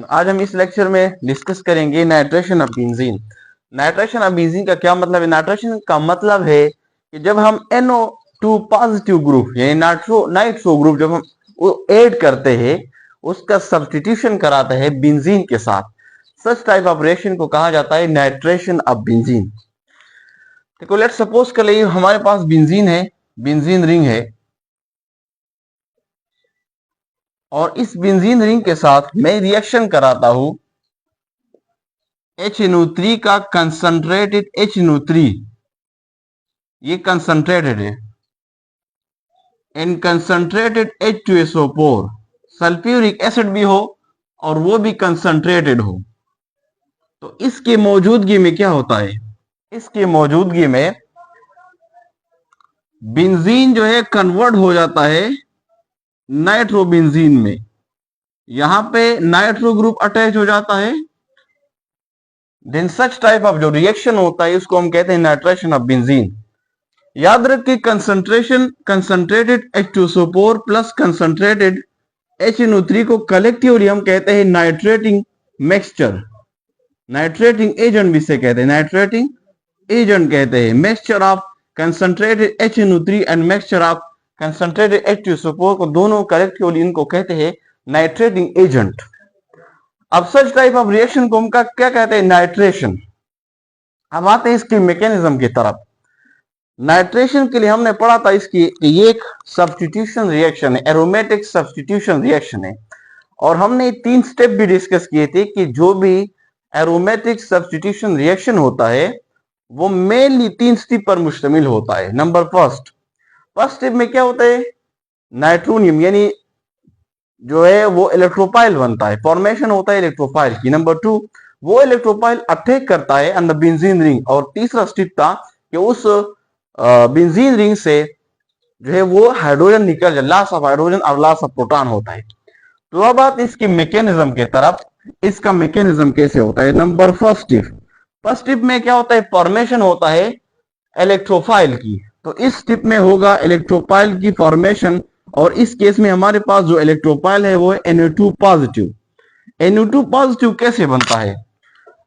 आज हम इस लेक्चर में डिस्कस करेंगे nitration of benzene. Nitration of benzene का क्या मतलब है? नाइट्रेशन का मतलब है कि जब हम NO2 पॉजिटिव ग्रुप यानी नाइट्रो ग्रुप जब हम ऐड करते हैं, उसका सब्स्टिट्यूशन कराते हैं बेंजीन के साथ, सच टाइप ऑफ रिएक्शन को कहा जाता है नाइट्रेशन ऑफ बेंजीन। देखो, लेट्स सपोज कर लिए हमारे पास बेंजीन है, बेंजीन रिंग है, और इस बेंजीन रिंग के साथ मैं रिएक्शन कराता हूं HNO3 का कंसंट्रेटेड HNO3, ये कंसंट्रेटेड है, इन कंसंट्रेटेड H2SO4, सल्फ्यूरिक एसिड भी हो और वो भी कंसंट्रेटेड हो, तो इसके मौजूदगी में क्या होता है? इसके मौजूदगी में बेंजीन जो है कन्वर्ट हो जाता है नाइट्रोबेंजीन में। यहां पे नाइट्रो ग्रुप अटैच हो जाता है, देन सच टाइप ऑफ जो रिएक्शन होता है उसको हम कहते हैं नाइट्रेशन ऑफ बेंजीन। याद रखिए, concentration concentrated H2SO4 plus concentrated HNO3 को कलेक्टिवली हम कहते हैं नाइट्रेटिंग मिक्सचर, नाइट्रेटिंग एजेंट भी इसे कहते हैं, नाइट्रेटिंग एजेंट कहते हैं। Mixture of concentrated HNO3 and mixture of concentrated H2SO4 को दोनों कलेक्टिवली इनको कहते हैं नाइट्रेटिंग एजेंट। अब सच टाइप ऑफ रिएक्शन को हम क्या कहते हैं? नाइट्रेशन। अब आते हैं इसकी मैकेनिज्म की तरफ। नाइट्रेशन के लिए हमने पढ़ा था इसकी कि ये एक सब्स्टिट्यूशन रिएक्शन है, एरोमेटिक सब्स्टिट्यूशन रिएक्शन है, और हमने 3 स्टेप भी डिस्कस किए थे कि जो भी एरोमेटिक सब्स्टिट्यूशन रिएक्शन होता है वो मेनली 3 स्टेप पर मुश्तमिल होता है। नंबर फर्स्ट स्टेप में क्या होता है? नाइट्रोनियम यानी जो है वो इलेक्ट्रोफाइल बनता है, फॉर्मेशन होता है इलेक्ट्रोफाइल की। नंबर 2, वो इलेक्ट्रोफाइल अटैक करता है ऑन द बेंजीन रिंग। और तीसरा स्टेप था कि उस बेंजीन रिंग से जो है वो हाइड्रोजन निकल जाए, लॉस ऑफ हाइड्रोजन और लॉस ऑफ प्रोटॉन होता है। तो अब बात इसकी मैकेनिज्म के तरफ, इसका मैकेनिज्म कैसे होता है? नंबर फर्स्ट स्टेप में क्या होता है? फॉर्मेशन होता है इलेक्ट्रोफाइल की। तो इस स्टेप में होगा इलेक्ट्रोफाइल की फॉर्मेशन, और इस केस में हमारे पास जो इलेक्ट्रोफाइल है वो है NO2 पॉजिटिव। NO2 पॉजिटिव कैसे बनता है?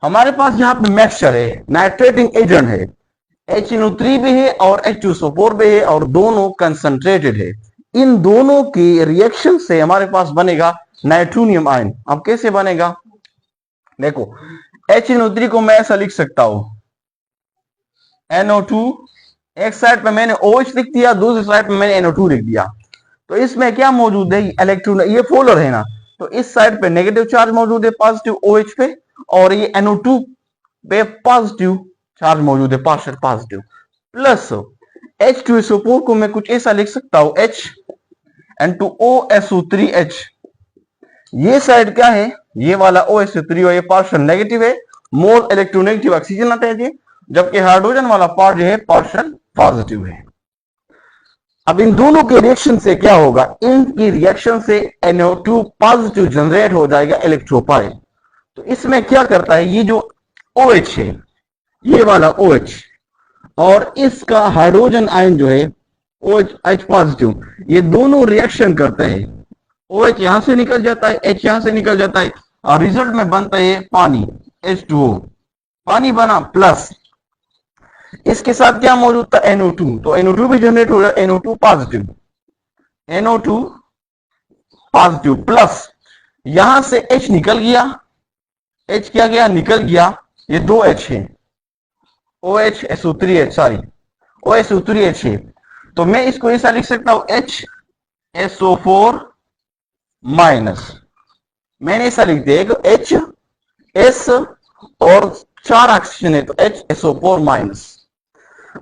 हमारे पास यहाँ पे मिक्सचर है, नाइट्रेटिंग एजेंट है, HNO3 भी है और H2SO4 भी है, और दोनों कंसंट्रेटेड है। इन दोनों की रिएक्शन से हमारे पास बनेगा नाइट्रोनियम आयन। अब कैसे बनेगा? देखो, HNO3 को मैं ऐसा लिख सकता हूं, NO2, एक साइड पे मैंने OH लिख दिया, दूसरी साइड पे मैंने NO2 लिख दिया। तो इसमें क्या मौजूद है? इलेक्ट्रॉन, ये पोलर है ना, तो इस साइड पे नेगेटिव चार्ज मौजूद है पॉजिटिव OH पे, और ये NO2 पे पॉजिटिव चार्ज मौजूद है, पार्शियल पॉजिटिव। प्लस H2SO4 को मैं कुछ ऐसा लिख सकता हूं, H and 2OSO3H। ये साइड क्या है? ये वाला OSO3 और ये पार्शियल नेगेटिव है, मोर इलेक्ट्रोनेगेटिव ऑक्सीजन आता है, जबकि हाइड्रोजन वाला पार्ट जो है पार्शियल पॉजिटिव है। अब इन दोनों के रिएक्शन से क्या होगा? इनकी रिएक्शन से NO2 पॉजिटिव जनरेट हो जाएगा इलेक्ट्रोफाइल। तो इसमें क्या करता है? ये जो OH है, ये वाला OH और इसका हाइड्रोजन आयन जो है OH पॉजिटिव, ये दोनों रिएक्शन करते हैं। OH यहां से निकल जाता है, H यहां से निकल जाता है, और रिजल्ट में बनता है पानी, H2O। पानी बना, प्लस इसके साथ क्या मौजूद था? NO2। तो NO2 भी जनरेट हो रहा है, NO2 positive, NO2 positive, plus यहां से H निकल गया, H क्या गया? निकल गया, ये 2 H है, OH SO3H, सॉरी OSO3H है। तो मैं इसको ऐसा लिख सकता हूं, HSO4 माइनस, मैंने ऐसा लिख दिया, H S और 4 ऑक्सीजन है तो HSO4 माइनस।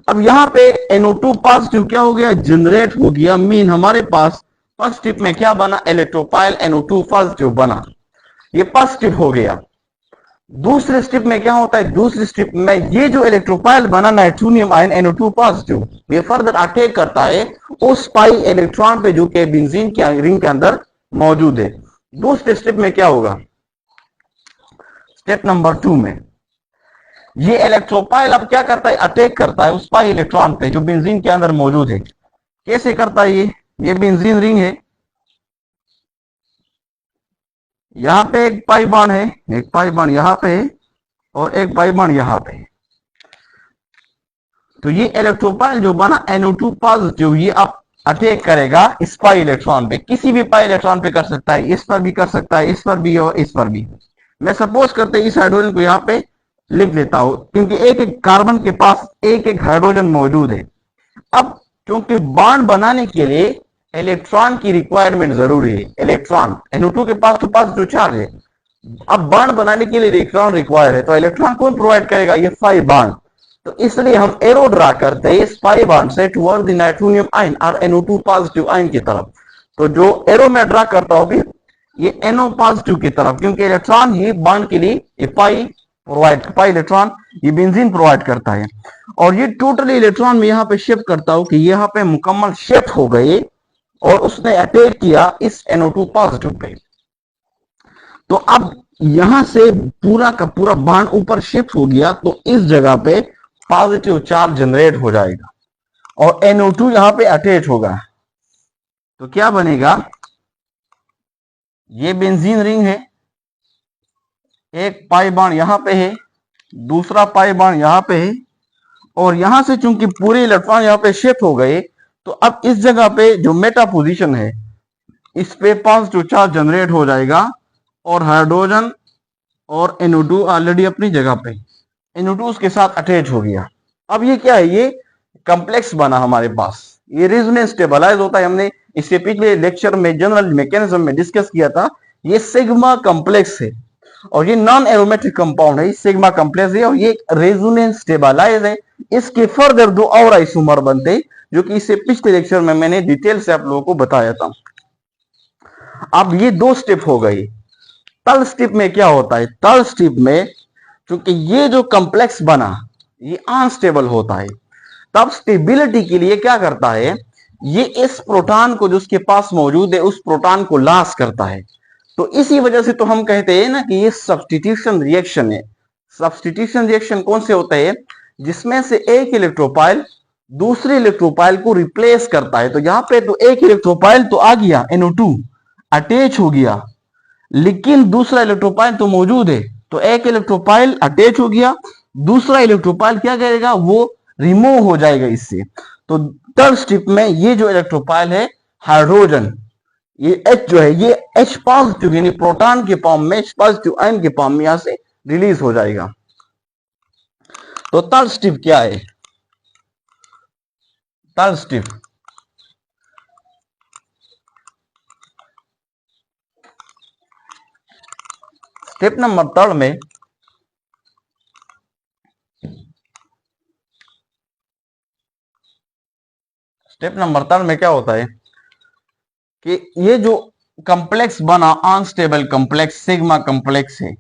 अब यहां पे NO2 पॉजिटिव क्या हो गया? जनरेट हो गया, मीन हमारे पास फर्स्ट स्टेप में क्या बना? इलेक्ट्रोफाइल NO2 पॉजिटिव बना, ये पॉजिटिव हो गया। दूसरे स्टेप में क्या होता है? दूसरे स्टेप में ये जो इलेक्ट्रोफाइल बना नाइट्रोनियम आयन NO2 पॉजिटिव, ये फर्दर अटैक करता है उस पाई इलेक्ट्रॉन पे जो कि बेंजीन के रिंग के अंदर मौजूद है। दूसरे स्टेप में क्या होगा? स्टेप नंबर 2 में ये इलेक्ट्रोफाइल अब क्या करता है? अटैक करता है उस पाई इलेक्ट्रॉन पे जो बेंजीन के अंदर मौजूद है। कैसे करता है? ये बेंजीन रिंग है, यहाँ पे एक पाई बॉन्ड है, एक पाई बॉन्ड यहाँ पे है और एक पाई बॉन्ड यहाँ पे है। तो ये इलेक्ट्रोपाइल जो बना NO2 पॉजिटिव, ये अब अटैक करेगा इस पाई इलेक्ट्रॉन पे, किसी भी पाई इलेक्ट्रॉन पे कर सकता है, इस पर भी कर सकता है, इस पर भी और इस पर भी। मैं सपोज करते इस हाइड्रोजन को यहाँ पे लिख लेता हूं, क्योंकि एक एक कार्बन के पास एक एक हाइड्रोजन मौजूद है। अब क्योंकि बॉन्ड बनाने के लिए इलेक्ट्रॉन की रिक्वायरमेंट जरूरी है, इलेक्ट्रॉन NO2 के पास तो पॉजिटिव चार्ज है, अब बॉन्ड बनाने के लिए इलेक्ट्रॉन रिक्वायर है, तो इलेक्ट्रॉन कौन प्रोवाइड करेगा, ये पाई बॉन्ड। तो इसलिए हम एरो ड्रा करते हैं इस पाई बॉन्ड से टुवर्ड द नाइट्रोनियम आयन और NO2 पॉजिटिव आयन की तरफ। तो जो एरो मैं ड्रा करता हूं ये NO पॉजिटिव की तरफ, क्योंकि इलेक्ट्रॉन ही बॉन्ड के लिए ये पाई इलेक्ट्रॉन ये बेंजीन प्रोवाइड करता है। और ये टोटली इलेक्ट्रॉन में यहाँ पे शिफ्ट करता हूं कि यहाँ पे मुकम्मल शिफ्ट हो गए और उसने अटैक किया इस NO2 पॉजिटिव पे। तो अब यहां से पूरा का पूरा बॉन्ड ऊपर शिफ्ट हो गया, तो इस जगह पे पॉजिटिव चार्ज जनरेट हो जाएगा और NO2 यहां पे अटैच होगा। तो क्या बनेगा, ये बेंजीन रिंग है, एक पाई बॉन्ड यहां पे है, दूसरा पाई बॉन्ड यहां पे है, और यहां से चूंकि पूरे इलेक्ट्रॉन यहां पे शिफ्ट हो गए, तो अब इस जगह पे जो मेटा पोजीशन है इस पे पॉजिटिव चार्ज जनरेट हो जाएगा और हाइड्रोजन और NO2 ऑलरेडी अपनी जगह पे, NO2 उसके साथ अटैच हो गया। अब ये क्या है, ये कॉम्प्लेक्स बना हमारे पास, ये रेजोनेंस स्टेबलाइज होता है। हमने इसके पिछले लेक्चर में जनरल मैकेनिज्म में डिस्कस किया था। ये सिग्मा कॉम्प्लेक्स है और ये नॉन एरोमेटिक कंपाउंड है, सिग्मा कॉम्प्लेक्स है और ये रेजोनेंस स्टेबलाइज है। इसके फर्दर दो और आइसोमर बनते हैं, जो कि इससे पिछले लेक्चर में मैंने डिटेल से आप लोगों को बताया था। अब ये दो स्टेप हो गई। तल स्टेप में क्या होता है, तल स्टेप में क्योंकि ये जो कॉम्प्लेक्स बना ये अनस्टेबल होता है, तब स्टेबिलिटी के लिए क्या करता है, ये इस प्रोटॉन को जो उसके पास मौजूद है उस प्रोटॉन को लॉस करता है। तो इसी वजह से तो हम कहते हैं ना कि ये सब्स्टिट्यूशन रिएक्शन है। सब्स्टिट्यूशन रिएक्शन कौन से होते हैं, जिसमें से एक इलेक्ट्रोपाइल दूसरे इलेक्ट्रोपाइल को रिप्लेस करता है। तो यहां पे तो एक इलेक्ट्रोपाइल तो आ गया, NO2 अटैच हो गया, लेकिन दूसरा इलेक्ट्रोपाइल तो मौजूद है, तो एक इलेक्ट्रोपाइल अटैच हो गया, दूसरा इलेक्ट्रोपाइल क्या करेगा, वो रिमूव हो जाएगा इससे। तो थर्ड स्टेप में ये जो इलेक्ट्रोपाइल है हाइड्रोजन, ये H जो है ये H पॉजिटिव यानी प्रोटॉन के फॉर्म में, H पॉजिटिव आयन के फॉर्म में यहां से रिलीज हो जाएगा। तो थर्ड स्टेप क्या है, third step step number third में क्या होता है कि ये जो कॉम्प्लेक्स बना अनस्टेबल कॉम्प्लेक्स सिग्मा कॉम्प्लेक्स है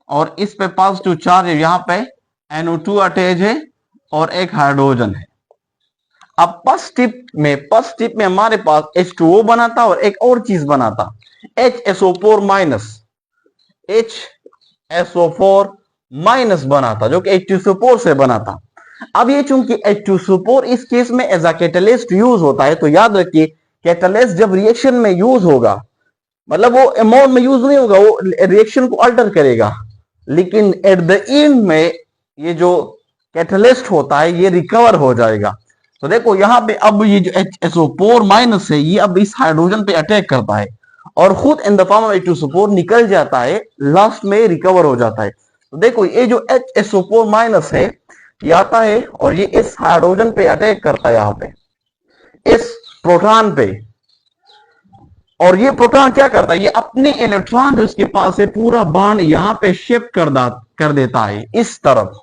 और इस पे पॉजिटिव चार्ज है, यहां पे NO2 अटैच है और एक हाइड्रोजन है। अब फर्स्ट स्टेप में हमारे पास H2O बना था और एक और चीज बना था HSO4 बना था, जो कि H2SO4 से बना था। अब ये चूंकि H2SO4 इस केस में एज अ कैटलिस्ट यूज होता है, तो याद रखिए कैटलिस्ट जब रिएक्शन में यूज होगा, मतलब वो अमाउंट में यूज नहीं होगा, वो रिएक्शन को अल्टर करेगा, लेकिन एट द एंड में ये जो कैटलिस्ट होता है ये रिकवर हो जाएगा। तो देखो यहाँ पे अब ये जो HSO4 है ये अब इस हाइड्रोजन पे अटैक करता है और खुद in the form of H2SO4 निकल जाता है, लास्ट में रिकवर हो जाता है। तो देखो ये जो HSO4 है ये आता है और ये इस हाइड्रोजन पे अटैक करता है, यहाँ पे इस प्रोटॉन पे, और ये प्रोटॉन क्या करता है, ये अपने इलेक्ट्रॉन जो इसके पास है पूरा बॉन्ड यहाँ पे शिफ्ट कर देता है इस तरफ।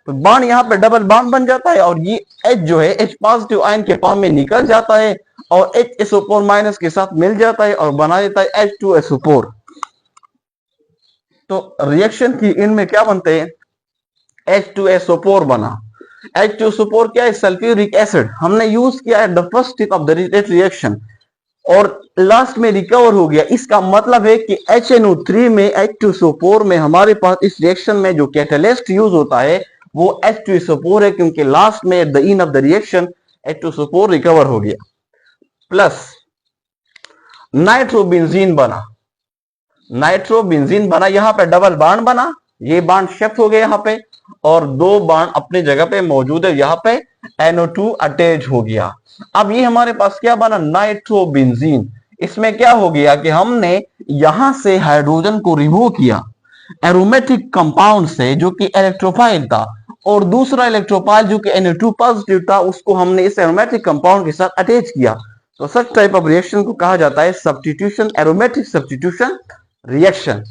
तो बॉन्ड यहाँ पे डबल बॉन्ड बन जाता है और ये H जो है H पॉजिटिव आयन के फॉर्म में निकल जाता है और HSO4 के साथ मिल जाता है और बना देता है H2SO4। तो रिएक्शन की इनमें क्या बनते हैं, H2SO4 बना। H2SO4 क्या है, सल्फ्यूरिक एसिड हमने यूज किया है the first step of the reaction और लास्ट में रिकवर हो गया। इसका मतलब है कि HNO3 में H2SO4 में हमारे पास इस रिएक्शन में जो कैटलिस्ट यूज होता है वो H2SO4 है, क्योंकि लास्ट में at the end of the reaction H2SO4 recover हो गया। प्लस नाइट्रोबेंजीन बना, नाइट्रोबेंजीन बना, यहाँ पे डबल बॉन्ड बना, ये बॉन्ड शिफ्ट हो गया यहाँ पे, और दो बॉन्ड अपनी जगह पे मौजूद है, यहाँ पे NO2 अटैच हो गया। अब ये हमारे पास क्या बना, नाइट्रोबेंजीन। इसमें क्या हो गया कि हमने यहां से हाइड्रोजन को रिमूव किया एरोमेटिक कंपाउंड से जो कि इलेक्ट्रोफाइल था, और दूसरा इलेक्ट्रोफाइल जो कि Na2 पॉजिटिव था उसको हमने इस एरोमेटिक कंपाउंड के साथ अटैच किया। तो सच टाइप ऑफ रिएक्शन को कहा जाता है सब्स्टिट्यूशन, एरोमेटिक सब्स्टिट्यूशन रिएक्शन।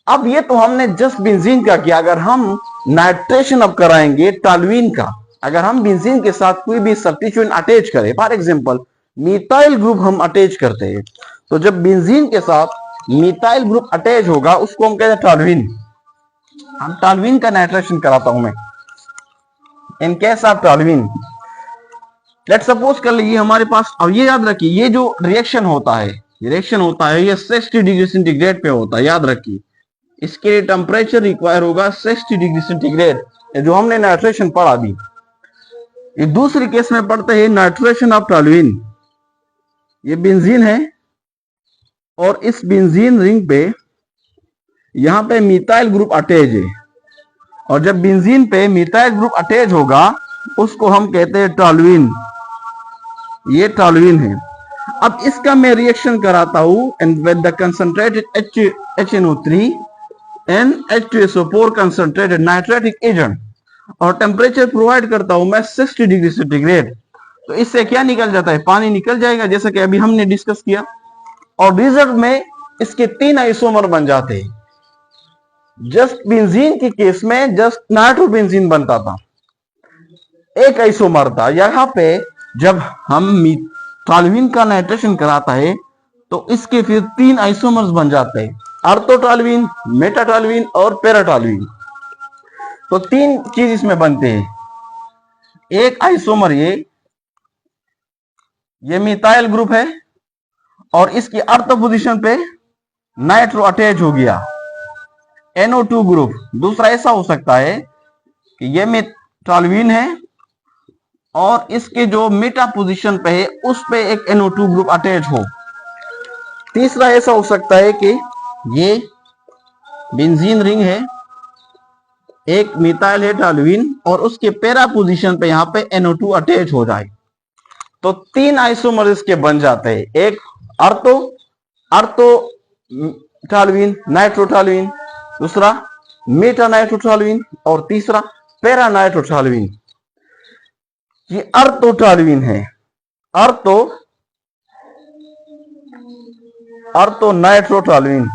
अब ये तो हमने जस्ट बेंजीन का किया, अगर हम नाइट्रेशन अब कराएंगे टॉल्यूइन का, अगर हम बेंजीन के साथ कोई भी सब्स्टिट्यूएंट अटैच करें, फॉर एग्जांपल मिथाइल ग्रुप हम अटैच करते हैं, तो जब बेंजीन के साथ मिथाइल ग्रुप अटैच होगा उसको हम कहते हैं टॉल्यूइन। हम टॉल्यूइन का नाइट्रेशन कराता हूं मैं in case of toluene. Let suppose कर लीजिए हमारे पास, अब ये याद रखिए ये जो रिएक्शन होता है, ये 60 डिग्री सेंटीग्रेड पे होता है, याद रखिए। इसके लिए टेम्परेचर रिक्वायर होगा 60 डिग्री सेंटीग्रेड, जो हमने नाइट्रेशन पढ़ा अभी। ये दूसरी केस में पढ़ते हैं नाइट्रेशन ऑफ टॉल्यूइन। ये बेंजीन है और इस बेंजीन रिंग पे यहां पे मिथाइल ग्रुप अटैच है, और जब बेंजीन पे मिथाइल ग्रुप अटैच होगा उसको हम कहते हैं टॉल्यूइन। ये टॉल्यूइन है। अब इसका मैं रिएक्शन कराता हूं and with the concentrated HNO3 and H2SO4 concentrated nitrating agent, और टेम्परेचर प्रोवाइड करता हूं मैं 60 डिग्री सेंटीग्रेड। तो इससे क्या निकल जाता है, पानी निकल जाएगा, जैसा कि अभी हमने डिस्कस किया, और रिजल्ट में इसके 3 आइसोमर बन जाते हैं। जस्ट बेंजीन के केस में जस्ट नाइट्रोबेंजीन बनता था, एक आइसोमर था। यहाँ पे जब हम टॉल्यूइन का नाइट्रेशन कराता है तो इसके फिर 3 आइसोमर्स बन जाते हैं, ऑर्थोटॉल्यूइन, मेटाटॉल्यूइन और पैराटॉल्यूइन। तो 3 चीज इसमें बनते हैं। एक आइसोमर ये मिथाइल ग्रुप है और इसकी अर्थ पोजीशन पे नाइट्रो अटैच हो गया, NO2 ग्रुप। दूसरा ऐसा हो सकता है कि ये टॉल्यूइन है और इसके जो मेटा पोजीशन पे है उस पे एक NO2 ग्रुप अटैच हो। तीसरा ऐसा हो सकता है कि ये बेंजीन रिंग है, एक मिथाइल है टॉल्यूइन, और उसके पैरा पोजीशन पे यहाँ पे NO2 अटैच हो जाए। तो 3 आइसोमर इसके बन जाते हैं, एक अर्तो टॉल्यूइन नाइट्रोटॉल्यूइन, दूसरा मेटा नाइट्रोटॉल्यूइन और तीसरा पैरा नाइट्रोटॉल्यूइन। ये अर्थोटॉल्यूइन है, अर्तो नाइट्रोटॉल्यूइन।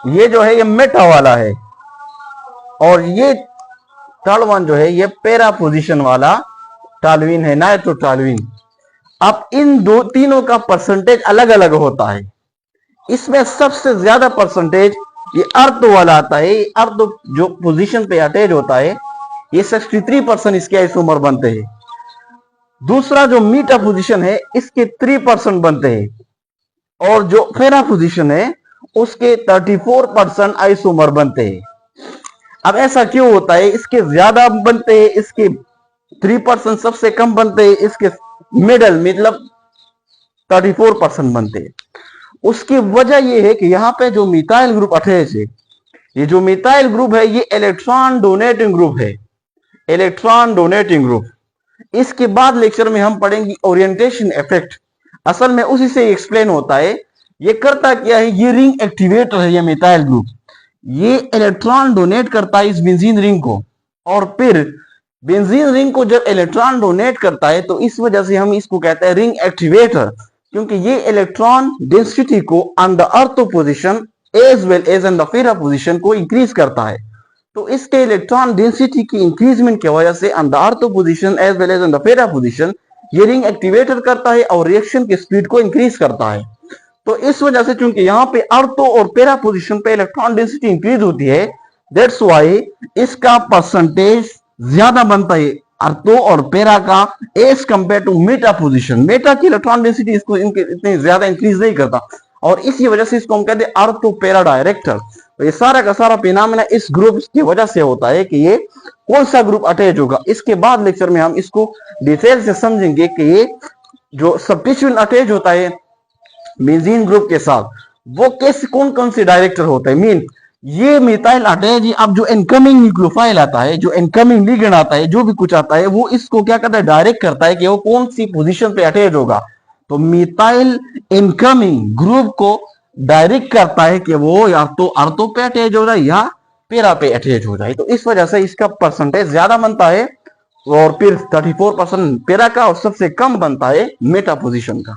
ये जो है ये मेटा वाला है, और ये थर्ड वन जो है ये पैरा पोजीशन वाला टॉल्यूइन है, नाइट्रोटॉल्यूइन। अब इन तीनों का परसेंटेज अलग अलग होता है। इसमें सबसे ज्यादा परसेंटेज ये अर्थ वाला आता है। अर्थ जो पोजीशन पे अटैच होता है ये 63% इसके आइसोमर बनते हैं। दूसरा जो मीटा पोजीशन है इसके 3% बनते हैं, और जो पैरा पोजीशन है उसके 34% आइसोमर बनते हैं। अब ऐसा क्यों होता है, इसके ज्यादा बनते हैं, इसके 3% सबसे कम बनते हैं, इसके मिडल मतलब 34% बनते हैं। उसकी वजह यह है कि यहाँ पे जो मिथाइल ग्रुप अटैच है, ये जो मिथाइल ग्रुप है ये इलेक्ट्रॉन डोनेटिंग ग्रुप है, इलेक्ट्रॉन डोनेटिंग ग्रुप। इसके बाद लेक्चर में हम पढ़ेंगे ओरिएंटेशन इफेक्ट। असल में उसी से एक्सप्लेन होता है। ये करता क्या है, ये रिंग एक्टिवेटर है, ये मिथाइल ग्रुप ये इलेक्ट्रॉन डोनेट करता है इस बेंजीन रिंग को, और फिर बेंजीन रिंग को जब इलेक्ट्रॉन डोनेट करता है तो इस वजह से हम इसको कहते हैं रिंग एक्टिवेटर, क्योंकि ये इलेक्ट्रॉन डेंसिटी को on the ortho position as well as on the para position को इंक्रीज करता है। तो इसके इलेक्ट्रॉन डेंसिटी की इंक्रीजमेंट की वजह से on the ortho position as well as on the para position ये रिंग एक्टिवेटर करता है और रिएक्शन की स्पीड को इंक्रीज करता है। तो इस वजह से चूंकि यहाँ पे अर्थो और पैरा पोजीशन पे इलेक्ट्रॉन डेंसिटी इंक्रीज होती है, दैट्स व्हाई इसका परसेंटेज ज्यादा बनता है अर्थो और पैरा का as compare to meta position. Meta की इलेक्ट्रॉन डेंसिटी इसको इतनी ज्यादा इंक्रीज नहीं करता, और इसी वजह से इसको हम कहते हैं अर्थो पैरा डायरेक्टर। तो ये सारा का सारा फिनोमेना इस ग्रुप की वजह से होता है कि ये कौन सा ग्रुप अटैच होगा। इसके बाद लेक्चर में हम इसको डिटेल से समझेंगे कि ये जो सब्स्टिट्यूएंट अटैच होता है बेंजीन ग्रुप के साथ, वो कैसे कौन कौन से डायरेक्टर होते हैं। मीन ये मिथाइल आते हैं जी, अब जो इनकमिंग न्यूक्लियोफाइल आता है, जो इनकमिंग लिगेंड आता है, जो भी कुछ आता है, वो इसको क्या करता है, डायरेक्ट करता है कि वो कौन सी पोजीशन पे अटैच होगा। तो मिथाइल इनकमिंग ग्रुप को डायरेक्ट करता है कि वो या तो अर्तो पे अटैच हो जाए या पेरा पे अटैच हो जाए। तो इस वजह से इसका परसेंटेज ज्यादा बनता है, और फिर 34% पेरा का, और सबसे कम बनता है मेटा पोजीशन का।